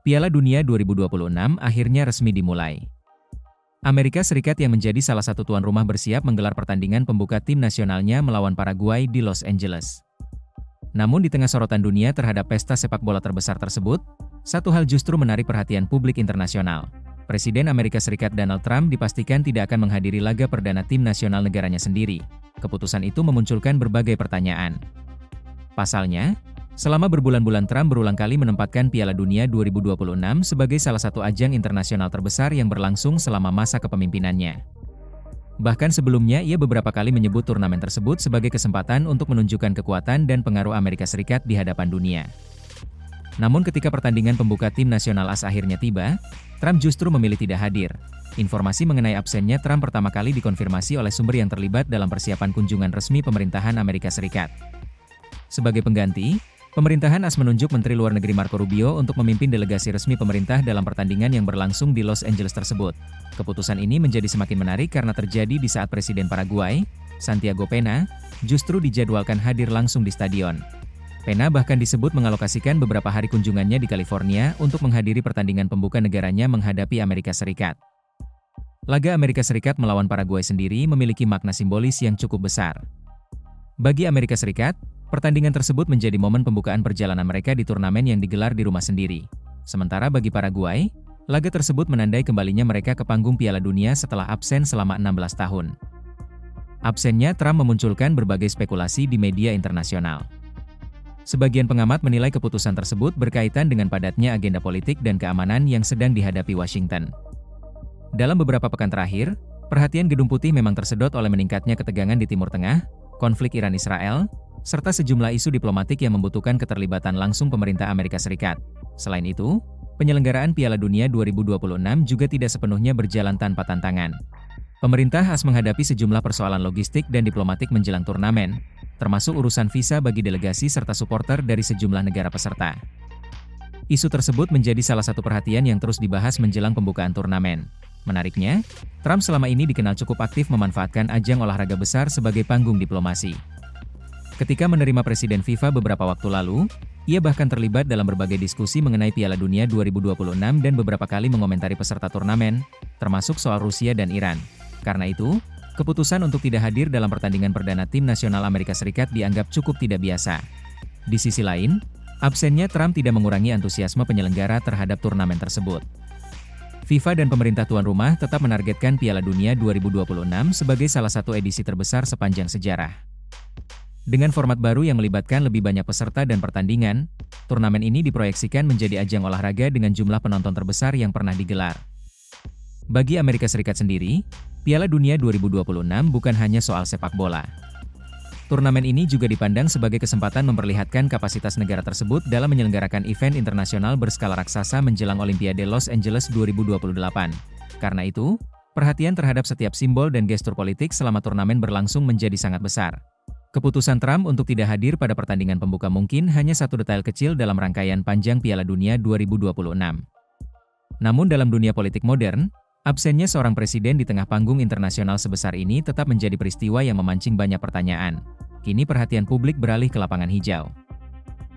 Piala Dunia 2026 akhirnya resmi dimulai. Amerika Serikat yang menjadi salah satu tuan rumah bersiap menggelar pertandingan pembuka tim nasionalnya melawan Paraguay di Los Angeles. Namun di tengah sorotan dunia terhadap pesta sepak bola terbesar tersebut, satu hal justru menarik perhatian publik internasional. Presiden Amerika Serikat Donald Trump dipastikan tidak akan menghadiri laga perdana tim nasional negaranya sendiri. Keputusan itu memunculkan berbagai pertanyaan. Pasalnya, selama berbulan-bulan Trump berulang kali menempatkan Piala Dunia 2026 sebagai salah satu ajang internasional terbesar yang berlangsung selama masa kepemimpinannya. Bahkan sebelumnya ia beberapa kali menyebut turnamen tersebut sebagai kesempatan untuk menunjukkan kekuatan dan pengaruh Amerika Serikat di hadapan dunia. Namun ketika pertandingan pembuka tim nasional AS akhirnya tiba, Trump justru memilih tidak hadir. Informasi mengenai absennya Trump pertama kali dikonfirmasi oleh sumber yang terlibat dalam persiapan kunjungan resmi pemerintahan Amerika Serikat. Sebagai pengganti, pemerintahan AS menunjuk Menteri Luar Negeri Marco Rubio untuk memimpin delegasi resmi pemerintah dalam pertandingan yang berlangsung di Los Angeles tersebut. Keputusan ini menjadi semakin menarik karena terjadi di saat Presiden Paraguay, Santiago Peña, justru dijadwalkan hadir langsung di stadion. Peña bahkan disebut mengalokasikan beberapa hari kunjungannya di California untuk menghadiri pertandingan pembuka negaranya menghadapi Amerika Serikat. Laga Amerika Serikat melawan Paraguay sendiri memiliki makna simbolis yang cukup besar. Bagi Amerika Serikat, pertandingan tersebut menjadi momen pembukaan perjalanan mereka di turnamen yang digelar di rumah sendiri. Sementara bagi Paraguay, laga tersebut menandai kembalinya mereka ke panggung Piala Dunia setelah absen selama 16 tahun. Absennya Trump memunculkan berbagai spekulasi di media internasional. Sebagian pengamat menilai keputusan tersebut berkaitan dengan padatnya agenda politik dan keamanan yang sedang dihadapi Washington. Dalam beberapa pekan terakhir, perhatian Gedung Putih memang tersedot oleh meningkatnya ketegangan di Timur Tengah, konflik Iran-Israel, serta sejumlah isu diplomatik yang membutuhkan keterlibatan langsung pemerintah Amerika Serikat. Selain itu, penyelenggaraan Piala Dunia 2026 juga tidak sepenuhnya berjalan tanpa tantangan. Pemerintah AS menghadapi sejumlah persoalan logistik dan diplomatik menjelang turnamen, termasuk urusan visa bagi delegasi serta supporter dari sejumlah negara peserta. Isu tersebut menjadi salah satu perhatian yang terus dibahas menjelang pembukaan turnamen. Menariknya, Trump selama ini dikenal cukup aktif memanfaatkan ajang olahraga besar sebagai panggung diplomasi. Ketika menerima Presiden FIFA beberapa waktu lalu, ia bahkan terlibat dalam berbagai diskusi mengenai Piala Dunia 2026 dan beberapa kali mengomentari peserta turnamen, termasuk soal Rusia dan Iran. Karena itu, keputusan untuk tidak hadir dalam pertandingan perdana tim nasional Amerika Serikat dianggap cukup tidak biasa. Di sisi lain, absennya Trump tidak mengurangi antusiasme penyelenggara terhadap turnamen tersebut. FIFA dan pemerintah tuan rumah tetap menargetkan Piala Dunia 2026 sebagai salah satu edisi terbesar sepanjang sejarah. Dengan format baru yang melibatkan lebih banyak peserta dan pertandingan, turnamen ini diproyeksikan menjadi ajang olahraga dengan jumlah penonton terbesar yang pernah digelar. Bagi Amerika Serikat sendiri, Piala Dunia 2026 bukan hanya soal sepak bola. Turnamen ini juga dipandang sebagai kesempatan memperlihatkan kapasitas negara tersebut dalam menyelenggarakan event internasional berskala raksasa menjelang Olimpiade Los Angeles 2028. Karena itu, perhatian terhadap setiap simbol dan gestur politik selama turnamen berlangsung menjadi sangat besar. Keputusan Trump untuk tidak hadir pada pertandingan pembuka mungkin hanya satu detail kecil dalam rangkaian panjang Piala Dunia 2026. Namun dalam dunia politik modern, absennya seorang presiden di tengah panggung internasional sebesar ini tetap menjadi peristiwa yang memancing banyak pertanyaan. Kini perhatian publik beralih ke lapangan hijau.